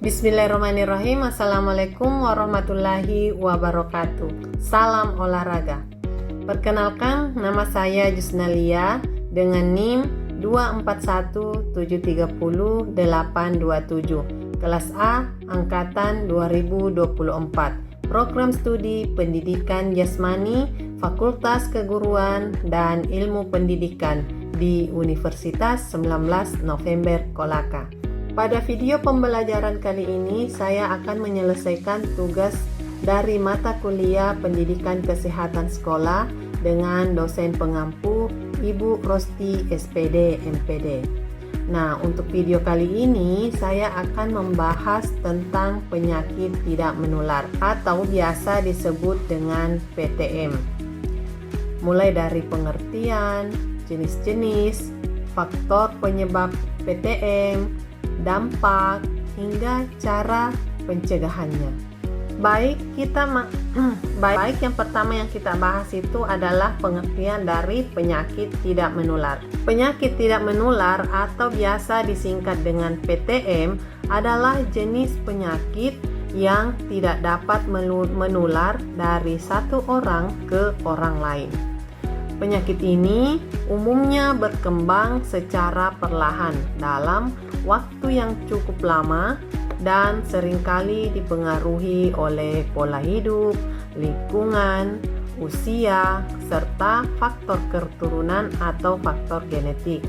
Bismillahirrahmanirrahim. Assalamualaikum warahmatullahi wabarakatuh. Salam olahraga. Perkenalkan, nama saya Jusnalia dengan NIM 2417300827, kelas A, angkatan 2024. Program studi Pendidikan Jasmani, Fakultas Keguruan dan Ilmu Pendidikan di Universitas 19 November Kolaka. Pada video pembelajaran kali ini, saya akan menyelesaikan tugas dari mata kuliah Pendidikan Kesehatan Sekolah dengan dosen pengampu Ibu Rosti SPD MPD. Nah, untuk video kali ini saya akan membahas tentang penyakit tidak menular atau biasa disebut dengan PTM. Mulai dari pengertian, jenis-jenis, faktor penyebab PTM, dampak, hingga cara pencegahannya. Baik, yang pertama yang kita bahas itu adalah pengertian dari penyakit tidak menular. Penyakit tidak menular atau biasa disingkat dengan PTM adalah jenis penyakit yang tidak dapat menular dari satu orang ke orang lain. Penyakit ini umumnya berkembang secara perlahan dalam waktu yang cukup lama dan seringkali dipengaruhi oleh pola hidup, lingkungan, usia, serta faktor keturunan atau faktor genetik.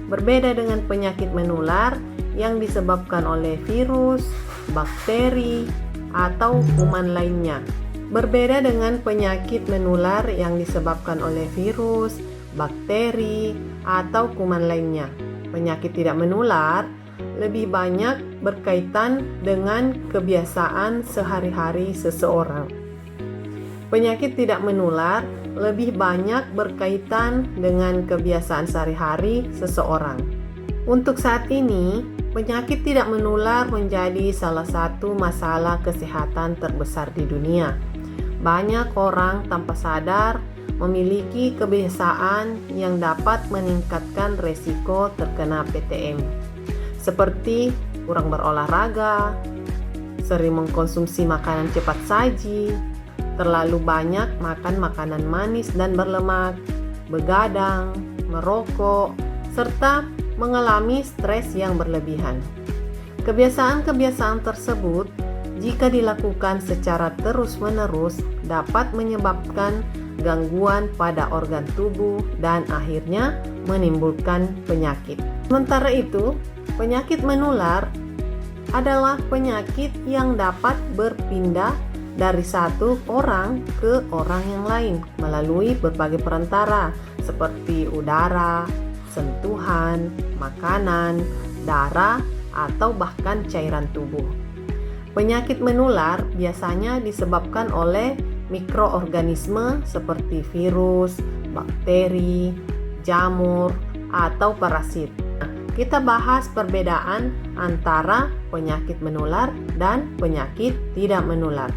Berbeda dengan penyakit menular yang disebabkan oleh virus, bakteri, atau kuman lainnya. Berbeda dengan penyakit menular yang disebabkan oleh virus, bakteri, atau kuman lainnya. Penyakit tidak menular lebih banyak berkaitan dengan kebiasaan sehari-hari seseorang. Penyakit tidak menular lebih banyak berkaitan dengan kebiasaan sehari-hari seseorang. Untuk saat ini, penyakit tidak menular menjadi salah satu masalah kesehatan terbesar di dunia. Banyak orang tanpa sadar memiliki kebiasaan yang dapat meningkatkan resiko terkena PTM, seperti kurang berolahraga, sering mengkonsumsi makanan cepat saji, terlalu banyak makan makanan manis dan berlemak, begadang, merokok, serta mengalami stres yang berlebihan. Kebiasaan-kebiasaan tersebut jika dilakukan secara terus-menerus dapat menyebabkan gangguan pada organ tubuh dan akhirnya menimbulkan penyakit. Sementara itu, penyakit menular adalah penyakit yang dapat berpindah dari satu orang ke orang yang lain melalui berbagai perantara seperti udara, sentuhan, makanan, darah, atau bahkan cairan tubuh. Penyakit menular biasanya disebabkan oleh mikroorganisme seperti virus, bakteri, jamur, atau parasit. Kita bahas perbedaan antara penyakit menular dan penyakit tidak menular.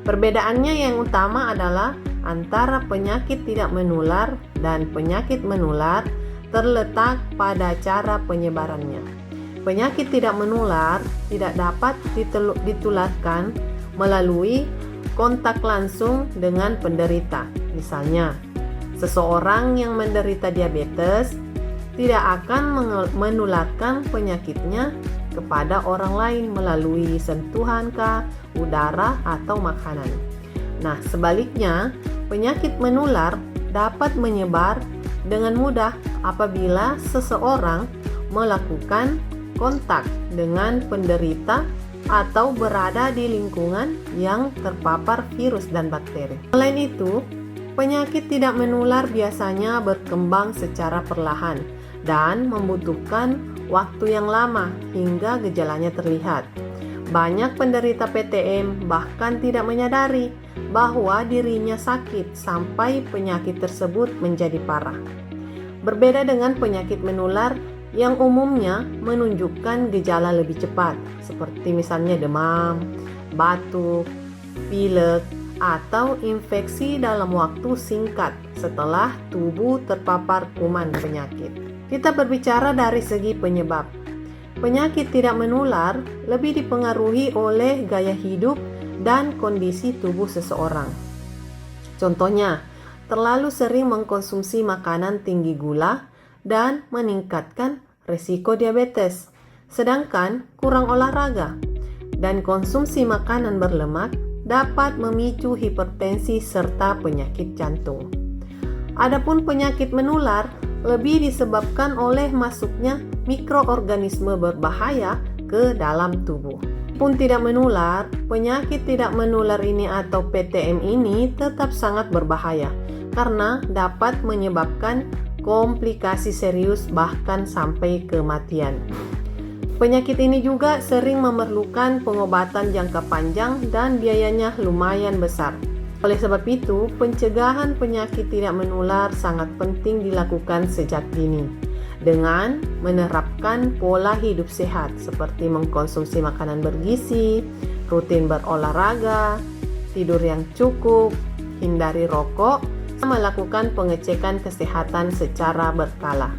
Perbedaannya yang utama adalah antara penyakit tidak menular dan penyakit menular terletak pada cara penyebarannya. Penyakit tidak menular tidak dapat ditularkan melalui kontak langsung dengan penderita. Misalnya, seseorang yang menderita diabetes tidak akan menularkan penyakitnya kepada orang lain melalui sentuhan, udara, atau makanan. Nah, sebaliknya, penyakit menular dapat menyebar dengan mudah apabila seseorang melakukan kontak dengan penderita atau berada di lingkungan yang terpapar virus dan bakteri. Selain itu, penyakit tidak menular biasanya berkembang secara perlahan dan membutuhkan waktu yang lama hingga gejalanya terlihat. Banyak penderita PTM bahkan tidak menyadari bahwa dirinya sakit sampai penyakit tersebut menjadi parah. Berbeda dengan penyakit menular yang umumnya menunjukkan gejala lebih cepat, seperti misalnya demam, batuk, pilek, atau infeksi dalam waktu singkat setelah tubuh terpapar kuman penyakit. Kita berbicara dari segi penyebab. Penyakit tidak menular lebih dipengaruhi oleh gaya hidup dan kondisi tubuh seseorang. Contohnya, terlalu sering mengkonsumsi makanan tinggi gula dan meningkatkan risiko diabetes. Sedangkan kurang olahraga dan konsumsi makanan berlemak dapat memicu hipertensi serta penyakit jantung. Adapun penyakit menular lebih disebabkan oleh masuknya mikroorganisme berbahaya ke dalam tubuh. Pun tidak menular, penyakit tidak menular ini atau PTM ini tetap sangat berbahaya karena dapat menyebabkan komplikasi serius bahkan sampai kematian. Penyakit ini juga sering memerlukan pengobatan jangka panjang dan biayanya lumayan besar. Oleh sebab itu, pencegahan penyakit tidak menular sangat penting dilakukan sejak dini dengan menerapkan pola hidup sehat seperti mengkonsumsi makanan bergizi, rutin berolahraga, tidur yang cukup, hindari rokok, dan melakukan pengecekan kesehatan secara berkala.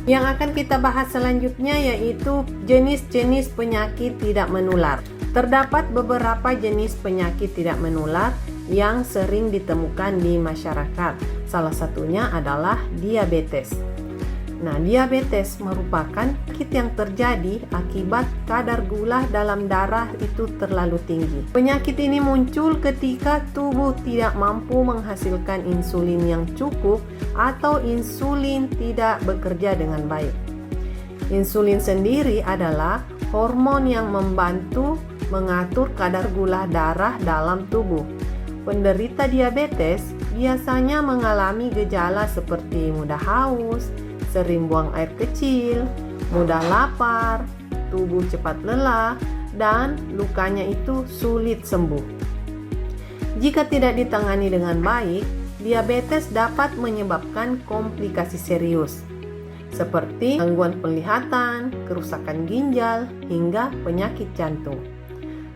Yang akan kita bahas selanjutnya yaitu jenis-jenis penyakit tidak menular. Terdapat beberapa jenis penyakit tidak menular yang sering ditemukan di masyarakat. Salah satunya adalah diabetes. Nah, diabetes merupakan penyakit yang terjadi akibat kadar gula dalam darah itu terlalu tinggi. Penyakit ini muncul ketika tubuh tidak mampu menghasilkan insulin yang cukup atau insulin tidak bekerja dengan baik. Insulin sendiri adalah hormon yang membantu mengatur kadar gula darah dalam tubuh. Penderita diabetes biasanya mengalami gejala seperti mudah haus, sering buang air kecil, mudah lapar, tubuh cepat lelah, dan lukanya itu sulit sembuh. Jika tidak ditangani dengan baik, diabetes dapat menyebabkan komplikasi serius, seperti gangguan penglihatan, kerusakan ginjal, hingga penyakit jantung.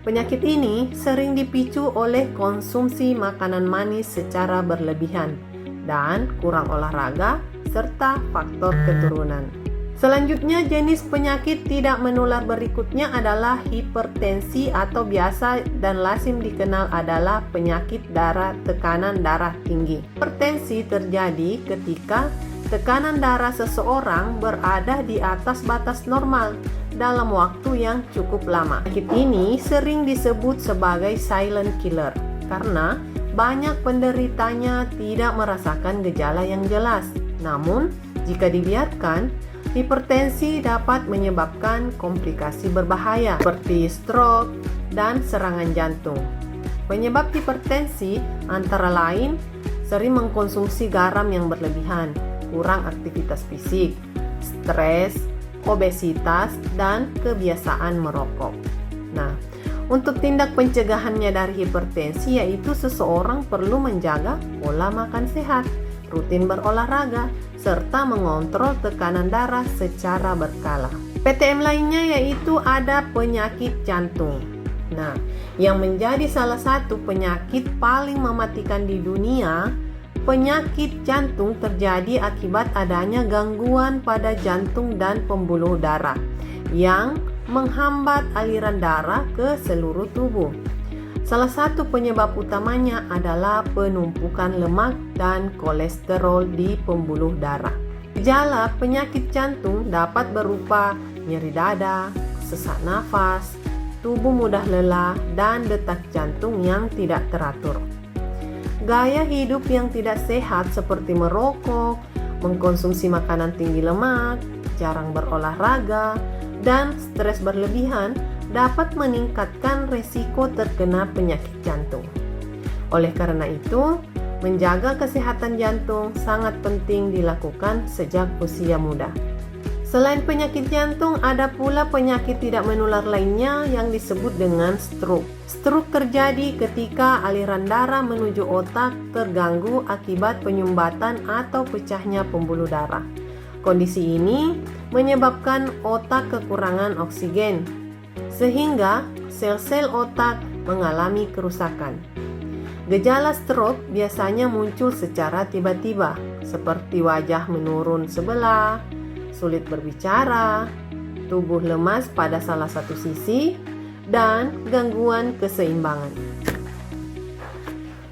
Penyakit ini sering dipicu oleh konsumsi makanan manis secara berlebihan dan kurang olahraga, serta faktor keturunan. Selanjutnya, jenis penyakit tidak menular berikutnya adalah hipertensi atau biasa dan lazim dikenal adalah penyakit tekanan darah tinggi. Hipertensi terjadi ketika tekanan darah seseorang berada di atas batas normal dalam waktu yang cukup lama. Penyakit ini sering disebut sebagai silent killer karena banyak penderitanya tidak merasakan gejala yang jelas. Namun, jika dibiarkan, hipertensi dapat menyebabkan komplikasi berbahaya seperti stroke dan serangan jantung. Penyebab hipertensi antara lain sering mengkonsumsi garam yang berlebihan, kurang aktivitas fisik, stres, obesitas, dan kebiasaan merokok. Nah, untuk tindak pencegahannya dari hipertensi yaitu seseorang perlu menjaga pola makan sehat, rutin berolahraga, serta mengontrol tekanan darah secara berkala. PTM lainnya yaitu ada penyakit jantung. Nah, yang menjadi salah satu penyakit paling mematikan di dunia, penyakit jantung terjadi akibat adanya gangguan pada jantung dan pembuluh darah yang menghambat aliran darah ke seluruh tubuh. Salah satu penyebab utamanya adalah penumpukan lemak dan kolesterol di pembuluh darah. Gejala penyakit jantung dapat berupa nyeri dada, sesak nafas, tubuh mudah lelah, dan detak jantung yang tidak teratur. Gaya hidup yang tidak sehat seperti merokok, mengkonsumsi makanan tinggi lemak, jarang berolahraga, dan stres berlebihan dapat meningkatkan resiko terkena penyakit jantung. Oleh karena itu, menjaga kesehatan jantung sangat penting dilakukan sejak usia muda. Selain penyakit jantung, ada pula penyakit tidak menular lainnya yang disebut dengan stroke. Stroke terjadi ketika aliran darah menuju otak terganggu akibat penyumbatan atau pecahnya pembuluh darah. Kondisi ini menyebabkan otak kekurangan oksigen, sehingga sel-sel otak mengalami kerusakan. Gejala stroke biasanya muncul secara tiba-tiba, seperti wajah menurun sebelah, sulit berbicara, tubuh lemas pada salah satu sisi, dan gangguan keseimbangan.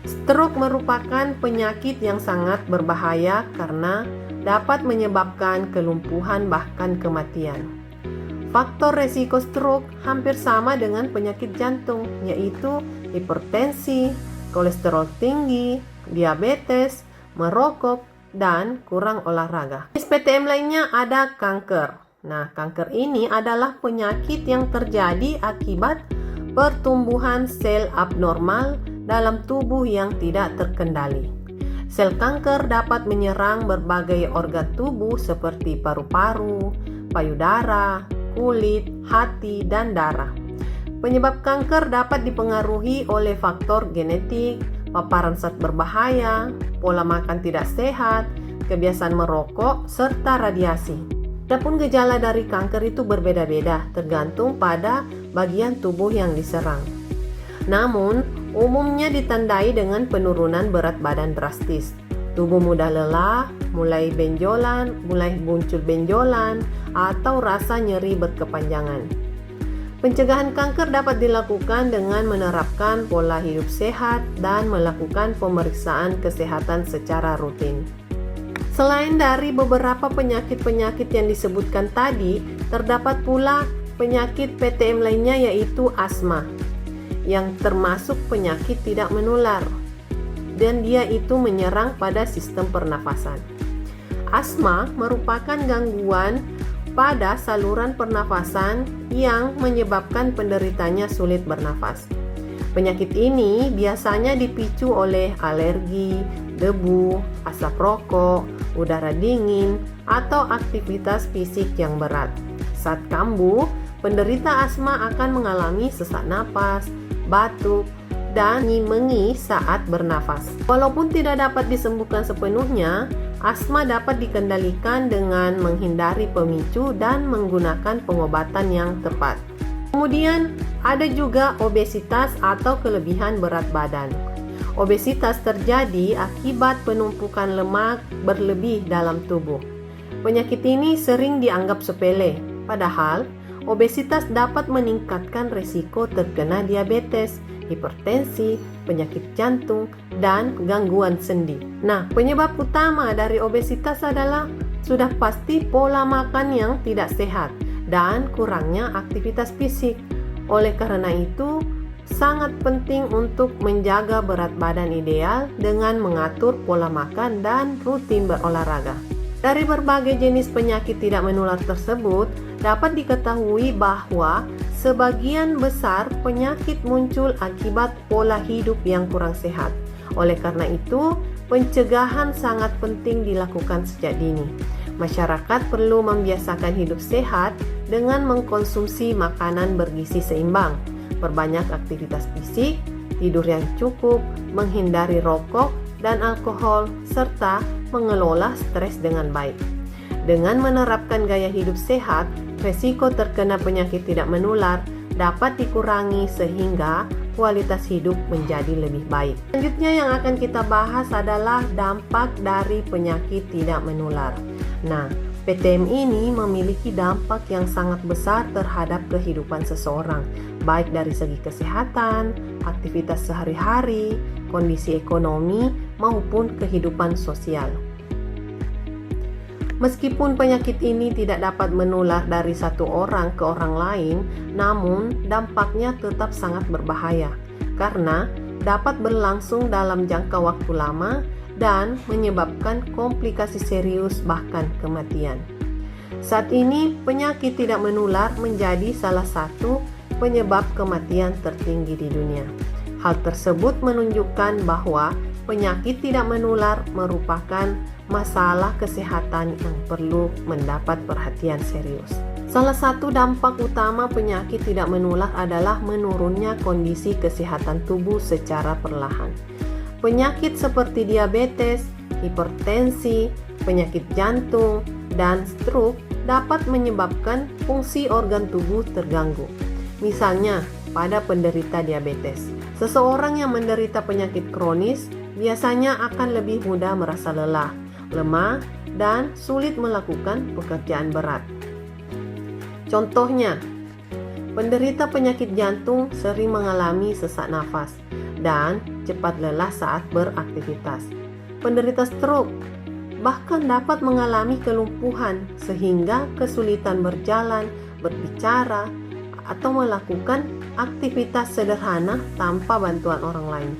Stroke merupakan penyakit yang sangat berbahaya karena dapat menyebabkan kelumpuhan bahkan kematian. Faktor resiko stroke hampir sama dengan penyakit jantung, yaitu hipertensi, kolesterol tinggi, diabetes, merokok, dan kurang olahraga. Jenis PTM lainnya ada kanker. Nah, kanker ini adalah penyakit yang terjadi akibat pertumbuhan sel abnormal dalam tubuh yang tidak terkendali. Sel kanker dapat menyerang berbagai organ tubuh seperti paru-paru, payudara, kulit, hati, dan darah. Penyebab kanker dapat dipengaruhi oleh faktor genetik, paparan zat berbahaya, pola makan tidak sehat, kebiasaan merokok, serta radiasi. Adapun gejala dari kanker itu berbeda-beda tergantung pada bagian tubuh yang diserang. Namun, umumnya ditandai dengan penurunan berat badan drastis. Tubuh mudah lelah, mulai muncul benjolan, atau rasa nyeri berkepanjangan. Pencegahan kanker dapat dilakukan dengan menerapkan pola hidup sehat dan melakukan pemeriksaan kesehatan secara rutin. Selain dari beberapa penyakit-penyakit yang disebutkan tadi, terdapat pula penyakit PTM lainnya yaitu asma, yang termasuk penyakit tidak menular, dan dia itu menyerang pada sistem pernafasan. Asma merupakan gangguan pada saluran pernafasan yang menyebabkan penderitanya sulit bernafas. Penyakit ini biasanya dipicu oleh alergi, debu, asap rokok, udara dingin, atau aktivitas fisik yang berat. Saat kambuh, penderita asma akan mengalami sesak napas, batuk, dan nyimengi saat bernafas. Walaupun tidak dapat disembuhkan sepenuhnya, asma dapat dikendalikan dengan menghindari pemicu dan menggunakan pengobatan yang tepat. Kemudian, ada juga obesitas atau kelebihan berat badan. Obesitas terjadi akibat penumpukan lemak berlebih dalam tubuh. Penyakit ini sering dianggap sepele, padahal obesitas dapat meningkatkan risiko terkena diabetes, hipertensi, penyakit jantung, dan gangguan sendi. Nah, penyebab utama dari obesitas adalah sudah pasti pola makan yang tidak sehat dan kurangnya aktivitas fisik. Oleh karena itu, sangat penting untuk menjaga berat badan ideal dengan mengatur pola makan dan rutin berolahraga. Dari berbagai jenis penyakit tidak menular tersebut, dapat diketahui bahwa sebagian besar penyakit muncul akibat pola hidup yang kurang sehat. Oleh karena itu, pencegahan sangat penting dilakukan sejak dini. Masyarakat perlu membiasakan hidup sehat dengan mengkonsumsi makanan bergizi seimbang, perbanyak aktivitas fisik, tidur yang cukup, menghindari rokok dan alkohol, serta mengelola stres dengan baik. Dengan menerapkan gaya hidup sehat, resiko terkena penyakit tidak menular dapat dikurangi sehingga kualitas hidup menjadi lebih baik. Selanjutnya yang akan kita bahas adalah dampak dari penyakit tidak menular. Nah, PTM ini memiliki dampak yang sangat besar terhadap kehidupan seseorang, baik dari segi kesehatan, aktivitas sehari-hari, kondisi ekonomi, maupun kehidupan sosial. Meskipun penyakit ini tidak dapat menular dari satu orang ke orang lain, namun dampaknya tetap sangat berbahaya karena dapat berlangsung dalam jangka waktu lama dan menyebabkan komplikasi serius bahkan kematian. Saat ini, penyakit tidak menular menjadi salah satu penyebab kematian tertinggi di dunia. Hal tersebut menunjukkan bahwa penyakit tidak menular merupakan masalah kesehatan yang perlu mendapat perhatian serius. Salah satu dampak utama penyakit tidak menular adalah menurunnya kondisi kesehatan tubuh secara perlahan. Penyakit seperti diabetes, hipertensi, penyakit jantung, dan stroke dapat menyebabkan fungsi organ tubuh terganggu. Misalnya, pada penderita diabetes, seseorang yang menderita penyakit kronis biasanya akan lebih mudah merasa lelah, lemah, dan sulit melakukan pekerjaan berat. Contohnya, penderita penyakit jantung sering mengalami sesak nafas dan cepat lelah saat beraktivitas. Penderita stroke bahkan dapat mengalami kelumpuhan sehingga kesulitan berjalan, berbicara, atau melakukan aktivitas sederhana tanpa bantuan orang lain.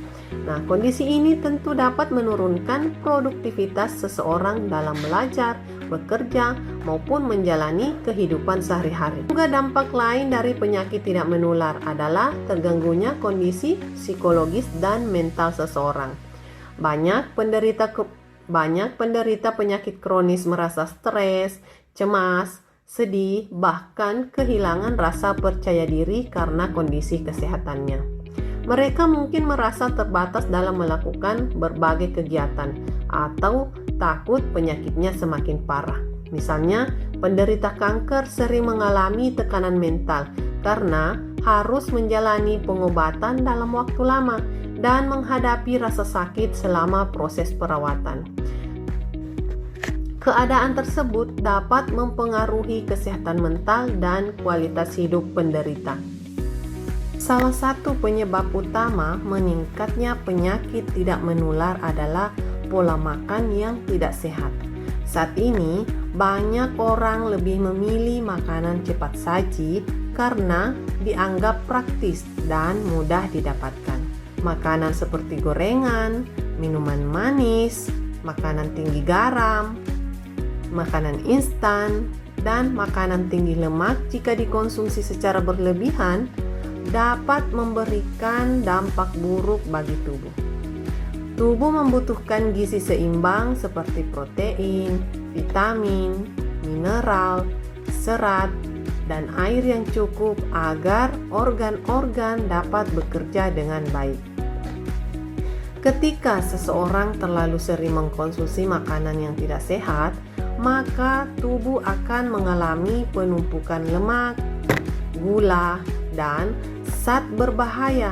Nah, kondisi ini tentu dapat menurunkan produktivitas seseorang dalam belajar, bekerja, maupun menjalani kehidupan sehari-hari. Juga dampak lain dari penyakit tidak menular adalah terganggunya kondisi psikologis dan mental seseorang. Banyak penderita penyakit kronis merasa stres, cemas, sedih, bahkan kehilangan rasa percaya diri karena kondisi kesehatannya. Mereka mungkin merasa terbatas dalam melakukan berbagai kegiatan atau takut penyakitnya semakin parah. Misalnya, penderita kanker sering mengalami tekanan mental karena harus menjalani pengobatan dalam waktu lama dan menghadapi rasa sakit selama proses perawatan. Keadaan tersebut dapat mempengaruhi kesehatan mental dan kualitas hidup penderita. Salah satu penyebab utama meningkatnya penyakit tidak menular adalah pola makan yang tidak sehat. Saat ini, banyak orang lebih memilih makanan cepat saji karena dianggap praktis dan mudah didapatkan. Makanan seperti gorengan, minuman manis, makanan tinggi garam, makanan instan, dan makanan tinggi lemak jika dikonsumsi secara berlebihan dapat memberikan dampak buruk bagi tubuh. Tubuh membutuhkan gizi seimbang seperti protein, vitamin, mineral, serat, dan air yang cukup agar organ-organ dapat bekerja dengan baik. Ketika seseorang terlalu sering mengkonsumsi makanan yang tidak sehat, maka tubuh akan mengalami penumpukan lemak, gula, dan zat berbahaya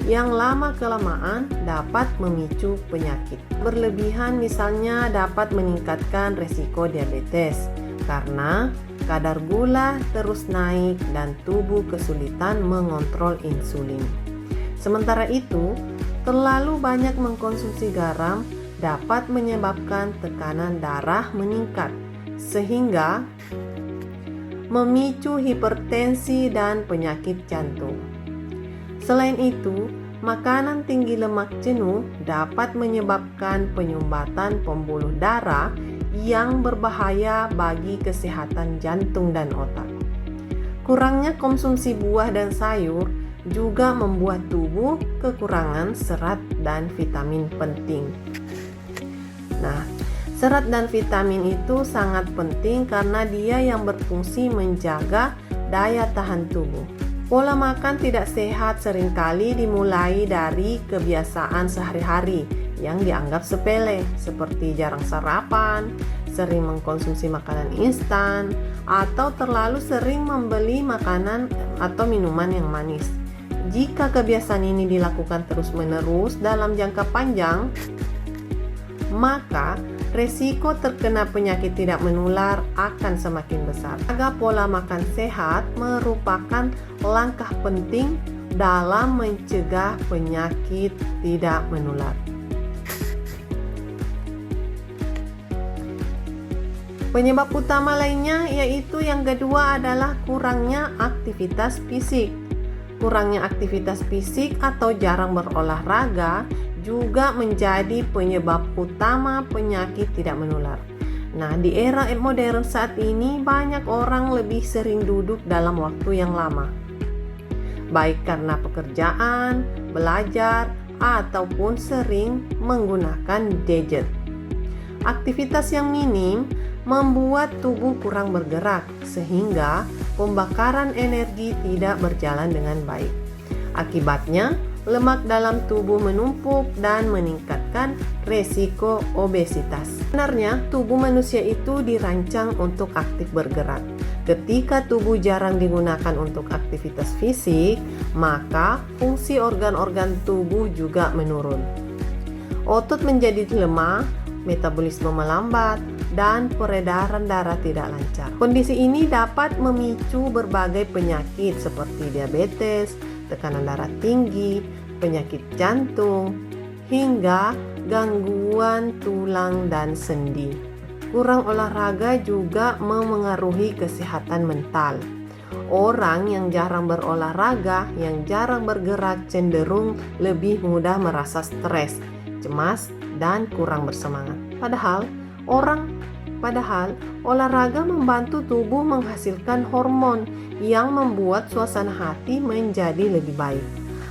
yang lama-kelamaan dapat memicu penyakit. Berlebihan misalnya dapat meningkatkan resiko diabetes karena kadar gula terus naik dan tubuh kesulitan mengontrol insulin. Sementara itu, terlalu banyak mengkonsumsi garam dapat menyebabkan tekanan darah meningkat sehingga memicu hipertensi dan penyakit jantung. Selain itu, makanan tinggi lemak jenuh dapat menyebabkan penyumbatan pembuluh darah yang berbahaya bagi kesehatan jantung dan otak. Kurangnya konsumsi buah dan sayur juga membuat tubuh kekurangan serat dan vitamin penting. Nah, serat dan vitamin itu sangat penting karena dia yang berfungsi menjaga daya tahan tubuh. Pola makan tidak sehat seringkali dimulai dari kebiasaan sehari-hari yang dianggap sepele, seperti jarang sarapan, sering mengkonsumsi makanan instan, atau terlalu sering membeli makanan atau minuman yang manis. Jika kebiasaan ini dilakukan terus-menerus dalam jangka panjang, maka resiko terkena penyakit tidak menular akan semakin besar. Jaga pola makan sehat merupakan langkah penting dalam mencegah penyakit tidak menular. Penyebab utama lainnya yaitu yang kedua adalah kurangnya aktivitas fisik. Kurangnya aktivitas fisik atau jarang berolahraga juga menjadi penyebab utama penyakit tidak menular. Nah, di era modern saat ini banyak orang lebih sering duduk dalam waktu yang lama, baik karena pekerjaan, belajar, ataupun sering menggunakan gadget. Aktivitas yang minim membuat tubuh kurang bergerak sehingga pembakaran energi tidak berjalan dengan baik. Akibatnya, lemak dalam tubuh menumpuk dan meningkatkan resiko obesitas. Sebenarnya, tubuh manusia itu dirancang untuk aktif bergerak. Ketika tubuh jarang digunakan untuk aktivitas fisik, maka fungsi organ-organ tubuh juga menurun. Otot menjadi lemah, metabolisme melambat, dan peredaran darah tidak lancar. Kondisi ini dapat memicu berbagai penyakit seperti diabetes, tekanan darah tinggi, penyakit jantung, hingga gangguan tulang dan sendi. Kurang olahraga juga memengaruhi kesehatan mental. Orang yang jarang berolahraga, yang jarang bergerak cenderung lebih mudah merasa stres, cemas, dan kurang bersemangat. Padahal olahraga membantu tubuh menghasilkan hormon yang membuat suasana hati menjadi lebih baik.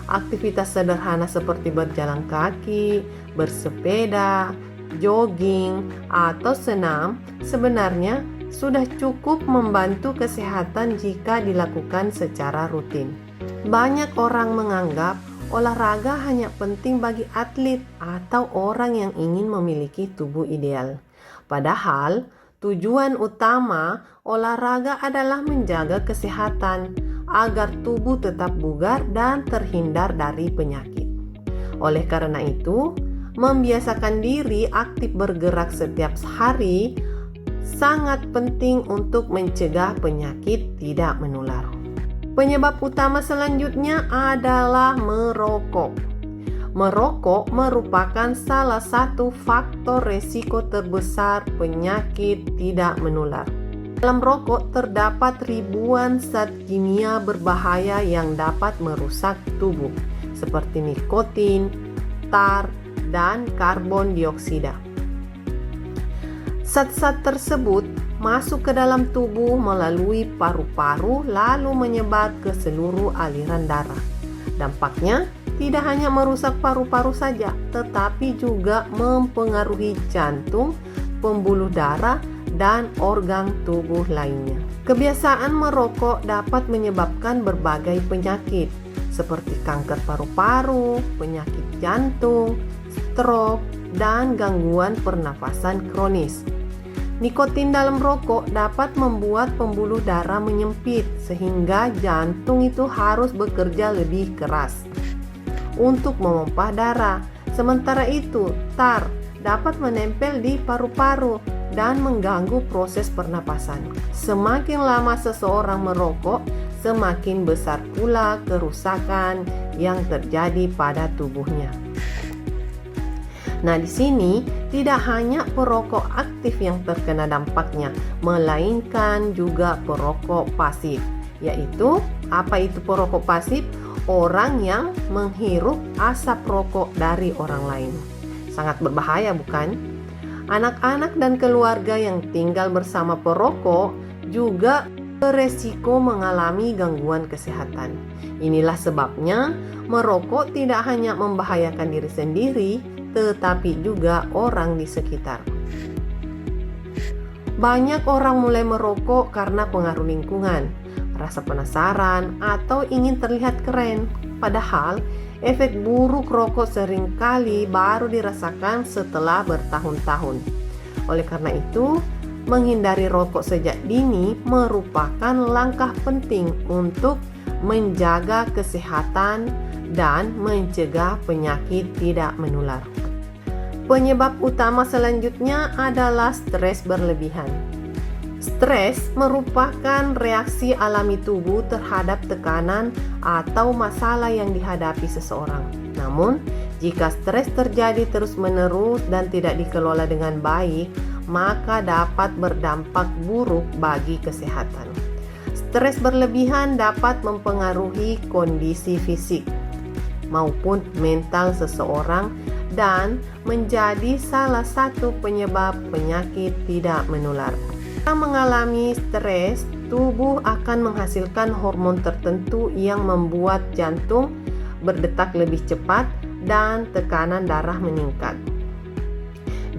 Aktivitas sederhana seperti berjalan kaki, bersepeda, jogging, atau senam sebenarnya sudah cukup membantu kesehatan jika dilakukan secara rutin. Banyak orang menganggap olahraga hanya penting bagi atlet atau orang yang ingin memiliki tubuh ideal. Padahal, tujuan utama olahraga adalah menjaga kesehatan agar tubuh tetap bugar dan terhindar dari penyakit. Oleh karena itu, membiasakan diri aktif bergerak setiap hari sangat penting untuk mencegah penyakit tidak menular. Penyebab utama selanjutnya adalah merokok. Merokok merupakan salah satu faktor resiko terbesar penyakit tidak menular. Dalam rokok terdapat ribuan zat kimia berbahaya yang dapat merusak tubuh, seperti nikotin, tar, dan karbon dioksida. Zat-zat tersebut masuk ke dalam tubuh melalui paru-paru lalu menyebar ke seluruh aliran darah. Dampaknya tidak hanya merusak paru-paru saja, tetapi juga mempengaruhi jantung, pembuluh darah, dan organ tubuh lainnya. Kebiasaan merokok dapat menyebabkan berbagai penyakit seperti kanker paru-paru, penyakit jantung, stroke, dan gangguan pernafasan kronis. Nikotin dalam rokok dapat membuat pembuluh darah menyempit sehingga jantung itu harus bekerja lebih keras untuk memompa darah. Sementara itu, tar dapat menempel di paru-paru dan mengganggu proses pernapasan. Semakin lama seseorang merokok, semakin besar pula kerusakan yang terjadi pada tubuhnya. Nah, di sini tidak hanya perokok aktif yang terkena dampaknya, melainkan juga perokok pasif. Yaitu, apa itu perokok pasif? Orang yang menghirup asap rokok dari orang lain. Sangat berbahaya, bukan? Anak-anak dan keluarga yang tinggal bersama perokok juga beresiko mengalami gangguan kesehatan. Inilah sebabnya merokok tidak hanya membahayakan diri sendiri, tetapi juga orang di sekitar. Banyak orang mulai merokok karena pengaruh lingkungan, rasa penasaran, atau ingin terlihat keren. Padahal, efek buruk rokok seringkali baru dirasakan setelah bertahun-tahun. Oleh karena itu, menghindari rokok sejak dini merupakan langkah penting untuk menjaga kesehatan dan mencegah penyakit tidak menular. Penyebab utama selanjutnya adalah stres berlebihan. Stres merupakan reaksi alami tubuh terhadap tekanan atau masalah yang dihadapi seseorang. Namun, jika stres terjadi terus-menerus dan tidak dikelola dengan baik, maka dapat berdampak buruk bagi kesehatan. Stres berlebihan dapat mempengaruhi kondisi fisik maupun mental seseorang dan menjadi salah satu penyebab penyakit tidak menular. Jika mengalami stres, tubuh akan menghasilkan hormon tertentu yang membuat jantung berdetak lebih cepat dan tekanan darah meningkat.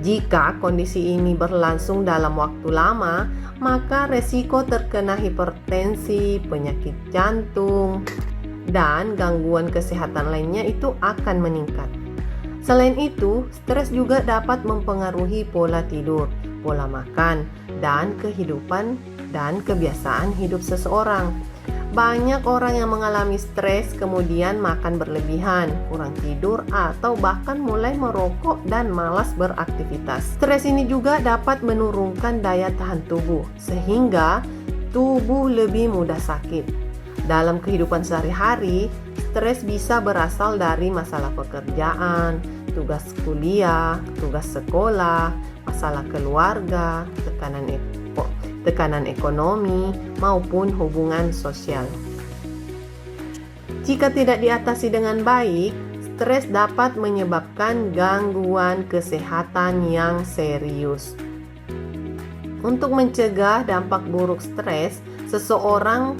Jika kondisi ini berlangsung dalam waktu lama, maka resiko terkena hipertensi, penyakit jantung, dan gangguan kesehatan lainnya itu akan meningkat. Selain itu, stres juga dapat mempengaruhi pola tidur, pola makan, dan kehidupan dan kebiasaan hidup seseorang. Banyak orang yang mengalami stres kemudian makan berlebihan, kurang tidur, atau bahkan mulai merokok dan malas beraktivitas. Stres ini juga dapat menurunkan daya tahan tubuh, sehingga tubuh lebih mudah sakit. Dalam kehidupan sehari-hari, stres bisa berasal dari masalah pekerjaan, tugas kuliah, tugas sekolah, masalah keluarga, tekanan ekonomi, maupun hubungan sosial. Jika tidak diatasi dengan baik, stres dapat menyebabkan gangguan kesehatan yang serius. Untuk mencegah dampak buruk stres, seseorang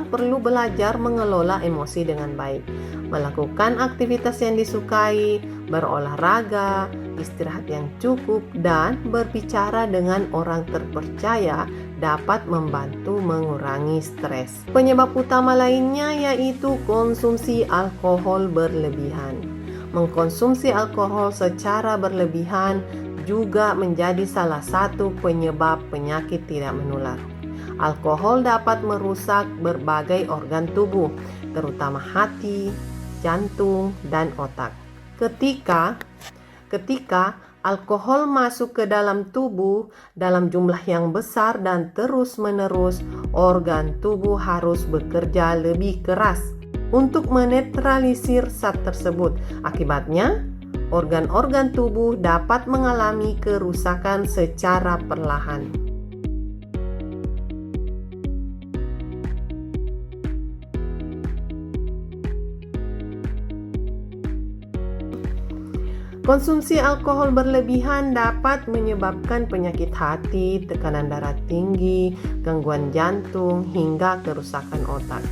perlu belajar mengelola emosi dengan baik, melakukan aktivitas yang disukai, berolahraga, istirahat yang cukup, dan berbicara dengan orang terpercaya dapat membantu mengurangi stres. Penyebab utama lainnya yaitu konsumsi alkohol berlebihan. Mengkonsumsi alkohol secara berlebihan juga menjadi salah satu penyebab penyakit tidak menular. Alkohol dapat merusak berbagai organ tubuh, terutama hati, jantung, dan otak. Ketika alkohol masuk ke dalam tubuh dalam jumlah yang besar dan terus-menerus, organ tubuh harus bekerja lebih keras untuk menetralisir zat tersebut. Akibatnya, organ-organ tubuh dapat mengalami kerusakan secara perlahan. Konsumsi alkohol berlebihan dapat menyebabkan penyakit hati, tekanan darah tinggi, gangguan jantung, hingga kerusakan otak.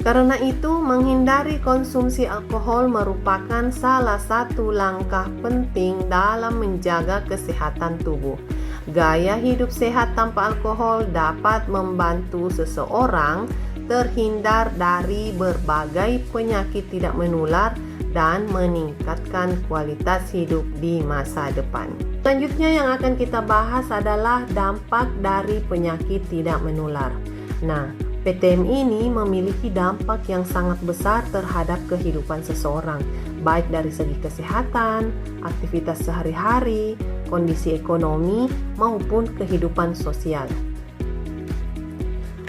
Karena itu, menghindari konsumsi alkohol merupakan salah satu langkah penting dalam menjaga kesehatan tubuh. Gaya hidup sehat tanpa alkohol dapat membantu seseorang terhindar dari berbagai penyakit tidak menular dan meningkatkan kualitas hidup di masa depan. Selanjutnya yang akan kita bahas adalah dampak dari penyakit tidak menular. Nah, PTM ini memiliki dampak yang sangat besar terhadap kehidupan seseorang, baik dari segi kesehatan, aktivitas sehari-hari, kondisi ekonomi, maupun kehidupan sosial.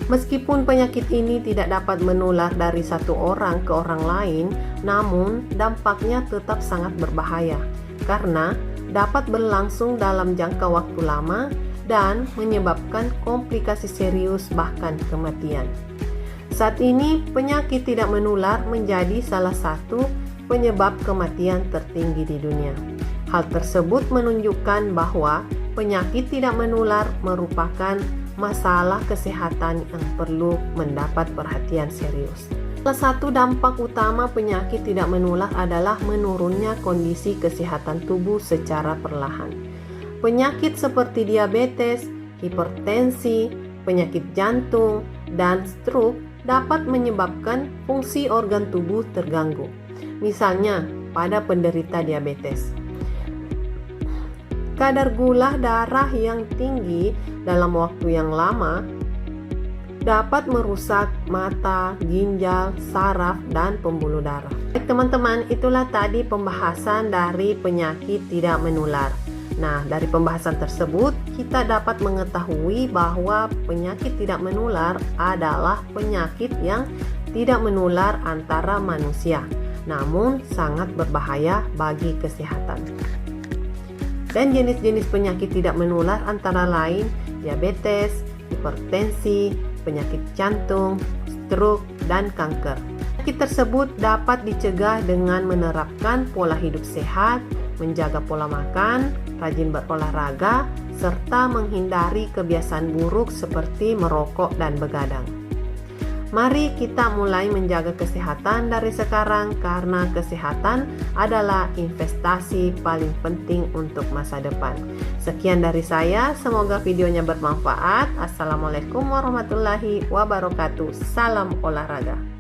Meskipun penyakit ini tidak dapat menular dari satu orang ke orang lain, namun dampaknya tetap sangat berbahaya karena dapat berlangsung dalam jangka waktu lama dan menyebabkan komplikasi serius bahkan kematian. Saat ini, penyakit tidak menular menjadi salah satu penyebab kematian tertinggi di dunia. Hal tersebut menunjukkan bahwa penyakit tidak menular merupakan masalah kesehatan yang perlu mendapat perhatian serius. Salah satu dampak utama penyakit tidak menular adalah menurunnya kondisi kesehatan tubuh secara perlahan. Penyakit seperti diabetes, hipertensi, penyakit jantung, dan stroke dapat menyebabkan fungsi organ tubuh terganggu. Misalnya, pada penderita diabetes, kadar gula darah yang tinggi dalam waktu yang lama dapat merusak mata, ginjal, saraf, dan pembuluh darah. Baik teman-teman, itulah tadi pembahasan dari penyakit tidak menular. Nah, dari pembahasan tersebut kita dapat mengetahui bahwa penyakit tidak menular adalah penyakit yang tidak menular antara manusia, namun sangat berbahaya bagi kesehatan. Dan jenis-jenis penyakit tidak menular antara lain diabetes, hipertensi, penyakit jantung, stroke, dan kanker. Penyakit tersebut dapat dicegah dengan menerapkan pola hidup sehat, menjaga pola makan, rajin berolahraga, serta menghindari kebiasaan buruk seperti merokok dan begadang. Mari kita mulai menjaga kesehatan dari sekarang karena kesehatan adalah investasi paling penting untuk masa depan. Sekian dari saya, semoga videonya bermanfaat. Assalamualaikum warahmatullahi wabarakatuh. Salam olahraga.